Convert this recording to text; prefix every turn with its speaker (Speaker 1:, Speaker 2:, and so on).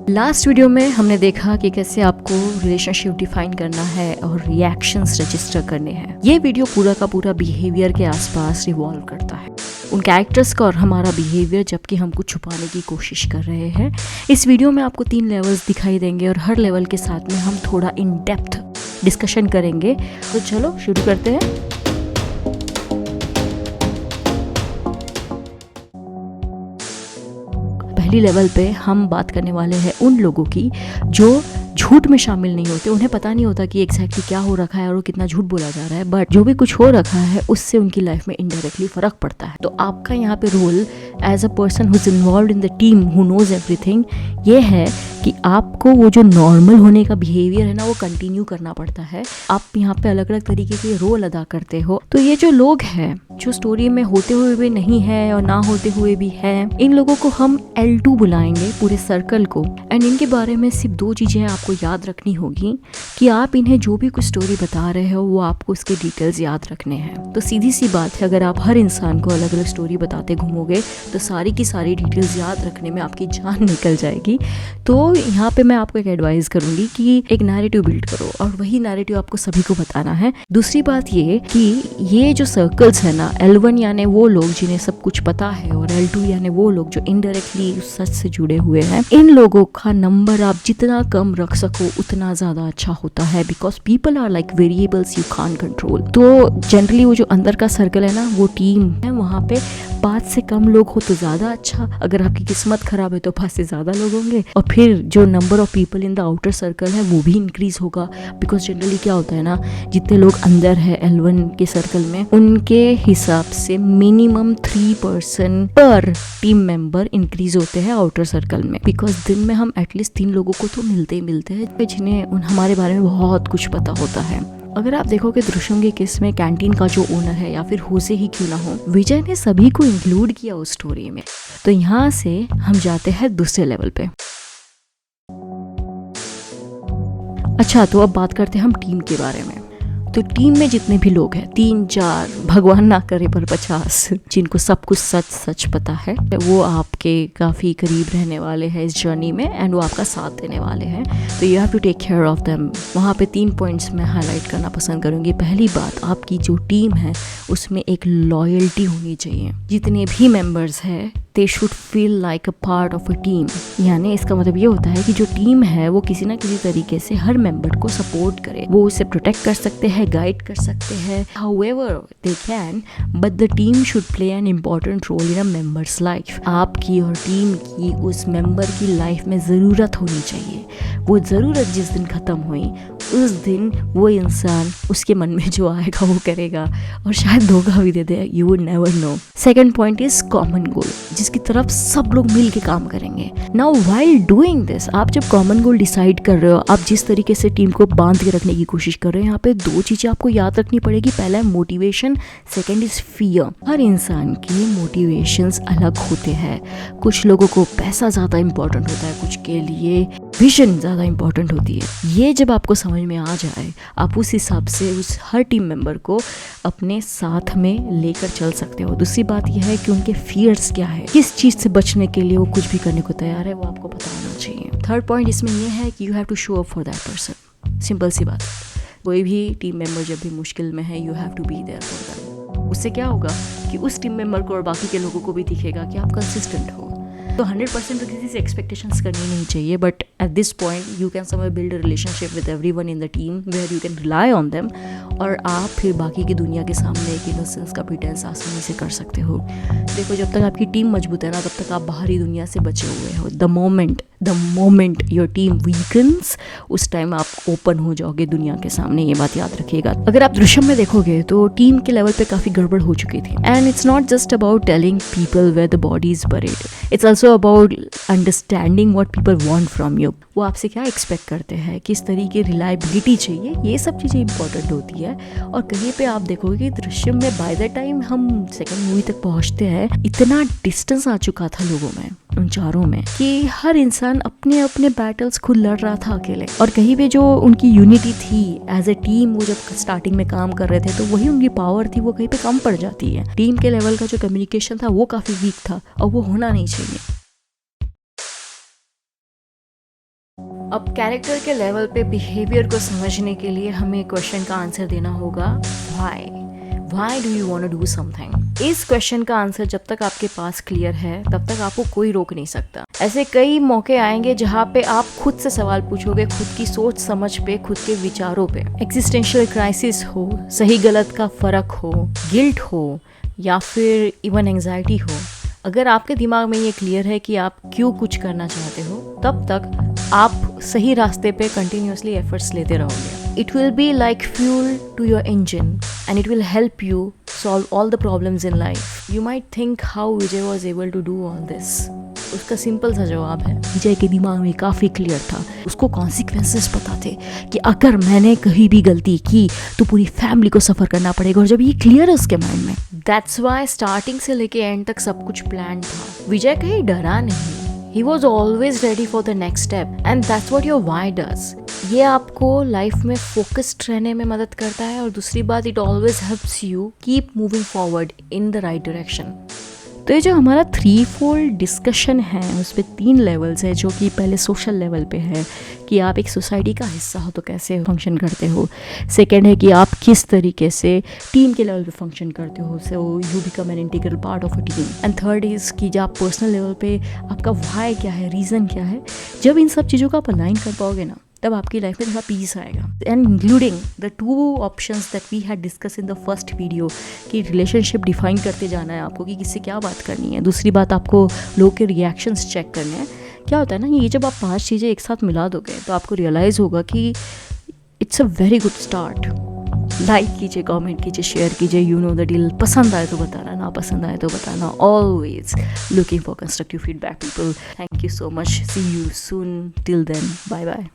Speaker 1: Last video में हमने देखा कि कैसे आपको रिलेशनशिप डिफाइन करना है और रिएक्शंस रजिस्टर करने हैं। ये वीडियो पूरा का पूरा बिहेवियर के आसपास रिवॉल्व करता है, उन कैरेक्टर्स का और हमारा बिहेवियर, जबकि हम कुछ छुपाने की कोशिश कर रहे हैं। इस वीडियो में आपको 3 लेवल्स दिखाई देंगे और हर लेवल के साथ में हम थोड़ा इन डेप्थ डिस्कशन करेंगे। तो चलो शुरू करते हैं। पहली लेवल पे हम बात करने वाले हैं उन लोगों की जो झूठ में शामिल नहीं होते। उन्हें पता नहीं होता कि एग्जैक्टली क्या हो रखा है और कितना झूठ बोला जा रहा है, बट जो भी कुछ हो रखा है उससे उनकी लाइफ में इनडायरेक्टली फर्क पड़ता है। तो आपका यहाँ पे role as a person who is involved in the team who knows everything ये है कि आपको वो जो नॉर्मल होने का बिहेवियर है ना, वो कंटिन्यू करना पड़ता है। आप यहाँ पे अलग अलग तरीके के रोल अदा करते हो। तो ये जो लोग हैं जो स्टोरी में होते हुए भी नहीं है और ना होते हुए भी है, इन लोगों को हम L2 बुलाएंगे, पूरे सर्कल को। एंड इनके बारे में सिर्फ 2 चीजें आपको याद रखनी होगी कि आप इन्हें जो भी कुछ स्टोरी बता रहे हो वो आपको उसके डिटेल्स याद रखने हैं। तो सीधी सी बात है, अगर आप हर इंसान को अलग अलग स्टोरी बताते घूमोगे तो सारी की सारी डिटेल्स याद रखने में आपकी जान निकल जाएगी। तो यहाँ पे मैं आपको एक एडवाइस करूंगी कि एक नैरेटिव बिल्ड करो और वही नैरेटिव आपको सभी को बताना है। दूसरी बात ये कि ये जो सर्कल्स है ना, L1 यानी वो लोग जिन्हें सब कुछ पता है और L2 यानी वो लोग जो इनडायरेक्टली उस सच से जुड़े हुए हैं, इन लोगों का नंबर आप जितना कम रख सको उतना ज्यादा अच्छा होता है। Because people are like variables you can't control. तो जनरली वो जो अंदर का सर्कल है ना, वो टीम है, वहाँ पे 5 से कम लोग हो तो ज्यादा अच्छा। अगर आपकी किस्मत खराब है तो 5 से ज्यादा लोग होंगे और फिर जो number of people in the outer circle है वो भी इंक्रीज होगा। बिकॉज जनरली क्या होता है ना, जितने लोग अंदर है L1 के सर्कल में, उनके हिसाब से मिनिमम 3% पर टीम मेंबर इंक्रीज होते हैं आउटर सर्कल में। बिकॉज दिन में हम एटलीस्ट 3 लोगों को तो मिलते ही मिलते हैं जिन्हें हमारे बारे में बहुत कुछ पता होता है। अगर आप देखोगे दृश्यम के केस में कैंटीन का जो ओनर है या फिर होसे ही क्यों ना हो, विजय ने सभी को इंक्लूड किया उस स्टोरी में। तो यहाँ से हम जाते हैं दूसरे लेवल पे। अच्छा, तो अब बात करते हैं हम टीम के बारे में। तो टीम में जितने भी लोग हैं, 3-4, भगवान ना करे पर 50, जिनको सब कुछ सच सच पता है, वो आपके काफ़ी करीब रहने वाले हैं इस जर्नी में एंड वो आपका साथ देने वाले हैं। तो you have to take care of them. वहाँ पे 3 पॉइंट्स मैं हाईलाइट करना पसंद करूँगी। पहली बात, आपकी जो टीम है उसमें एक लॉयल्टी होनी चाहिए। जितने भी मेंबर्स हैं they should feel like a part of a team. यानी इसका मतलब ये होता है कि जो टीम है वो किसी ना किसी तरीके से हर मेंबर को सपोर्ट करे। वो उसे प्रोटेक्ट कर सकते हैं, गाइड कर सकते हैं, however they can, but the team should play an important role in a member's life। आपकी और टीम की उस मेंबर की लाइफ में ज़रूरत होनी चाहिए। वो ज़रूरत जिस दिन ख़त्म हुई उस दिन वो इंसान उसके मन में जो आएगा वो करेगा और शायद धोखा भी दे दे, you would never know. Second point is common goal, जिसकी तरफ सब लोग मिल के काम करेंगे। नाउ व्हाइल डूइंग दिस, आप जब कॉमन गोल डिसाइड कर रहे हो, आप जिस तरीके से टीम को बांध के रखने की कोशिश कर रहे हो, यहाँ पे 2 चीजें आपको याद रखनी पड़ेगी। पहला है मोटिवेशन, सेकेंड इज फियर। हर इंसान की मोटिवेशंस अलग होते हैं। कुछ लोगों को पैसा ज्यादा इंपॉर्टेंट होता है, कुछ के लिए विजन ज्यादा इंपॉर्टेंट होती है। ये जब आपको समझ में आ जाए, आप उस हिसाब से उस हर टीम मेंबर को अपने साथ में लेकर चल सकते हो। दूसरी बात यह है कि उनके फियर्स क्या है, किस चीज से बचने के लिए वो कुछ भी करने को तैयार है, वो आपको पता होना चाहिए। थर्ड पॉइंट इसमें यह है कि you have to show up for that person. Simple सी बात, कोई भी टीम मेंबर जब भी मुश्किल में है, you have to be there for them. उससे क्या होगा कि उस टीम मेंबर को और बाकी के लोगों को भी दिखेगा कि आप कंसिस्टेंट हो। तो 100% तो किसी से एक्सपेक्टेशंस करनी नहीं चाहिए, but at this point you can somewhere build a relationship with everyone in the team where you can rely on them, और आप फिर बाकी की दुनिया के सामने एक इनोसेंस का प्रिटेंस आसानी से कर सकते हो। देखो, जब तक आपकी टीम मजबूत है ना, तब तक आप बाहरी दुनिया से बचे हुए हो। The moment your team weakens, उस टाइम आप ओपन हो जाओगे दुनिया के सामने। ये बात याद रखिएगा। अगर आप दृश्यम में देखोगे तो टीम के लेवल पे काफ़ी गड़बड़ हो चुकी थी। And it's not just about telling people where the body is buried, it's also about understanding what people want from you. वो आपसे क्या एक्सपेक्ट करते हैं, किस तरीके रिलायबिलिटी चाहिए, ये सब चीज़ें इंपॉर्टेंट होती है। और कहीं पे आप देखोगे कि दृश्यम में बाय द टाइम हम सेकंड मूवी तक पहुंचते हैं, इतना डिस्टेंस आ चुका था लोगों में, उन चारों में, कि हर इंसान अपने अपने बैटल्स खुद लड़ रहा था अकेले। और कहीं पे जो उनकी यूनिटी थी एज ए टीम, वो जब स्टार्टिंग में काम कर रहे थे तो वही उनकी पावर थी, वो कहीं पे कम पड़ जाती है। टीम के लेवल का जो कम्युनिकेशन था वो काफ़ी वीक था और वो होना नहीं चाहिए। अब कैरेक्टर के लेवल पे बिहेवियर को समझने के लिए हमें क्वेश्चन का आंसर देना होगा why do you want to do something. इस क्वेश्चन का आंसर जब तक आपके पास क्लियर है तब तक आपको कोई रोक नहीं सकता। ऐसे कई मौके आएंगे जहाँ पे आप खुद से सवाल पूछोगे, खुद की सोच समझ पे, खुद के विचारों पे। एग्जिस्टेंशियल क्राइसिस हो, सही गलत का फर्क हो, गिल्ट हो या फिर इवन एंजाइटी हो, अगर आपके दिमाग में ये क्लियर है कि आप क्यों कुछ करना चाहते हो, तब तक आप सही रास्ते पे कंटिन्यूसली एफर्ट्स लेते रहोगे। It will be like fuel to your engine and it will help you solve all the problems in life. You might think how Vijay was able to do all this. उसका simple सा जवाब है, विजय के दिमाग में काफ़ी clear था, उसको कॉन्सिक्वेंसेस पता थे कि अगर मैंने कहीं भी गलती की तो पूरी फैमिली को सफ़र करना पड़ेगा, और जब ये क्लियर है उसके माइंड में, दैट्स वाई स्टार्टिंग से लेके एंड तक सब कुछ प्लान था। विजय कहीं डरा नहीं, he was always ready for the next step and that's what your why does. ये आपको लाइफ में फोकस्ड रहने में मदद करता है, और दूसरी बात, it always helps you keep moving forward in the right direction. तो ये जो हमारा 3-fold डिस्कशन है उस पर 3 लेवल्स है, जो कि पहले सोशल लेवल पे है कि आप एक सोसाइटी का हिस्सा हो तो कैसे फंक्शन करते हो। सेकंड है कि आप किस तरीके से टीम के लेवल पे फंक्शन करते हो, so you become an integral part of a team. And third is कि जब आप पर्सनल लेवल पे आपका व्हाई क्या है, रीज़न क्या है। जब इन सब चीज़ों को आप अलाइन कर पाओगे ना, तब आपकी लाइफ में थोड़ा पीस आएगा। And including the 2 options that we had discuss in the first video कि रिलेशनशिप डिफाइन करते जाना है आपको कि किससे क्या बात करनी है। दूसरी बात, आपको लोगों के रिएक्शंस चेक करने हैं। क्या होता है ना, ये जब आप 5 चीज़ें एक साथ मिला दोगे तो आपको रियलाइज़ होगा कि it's a very good start. Like कीजिए, कमेंट कीजिए, शेयर कीजिए, यू नो द डील। पसंद आए तो बताना, ना पसंद आए तो बताना। Always looking for constructive feedback people. Thank you so much, see you soon, till then, bye bye.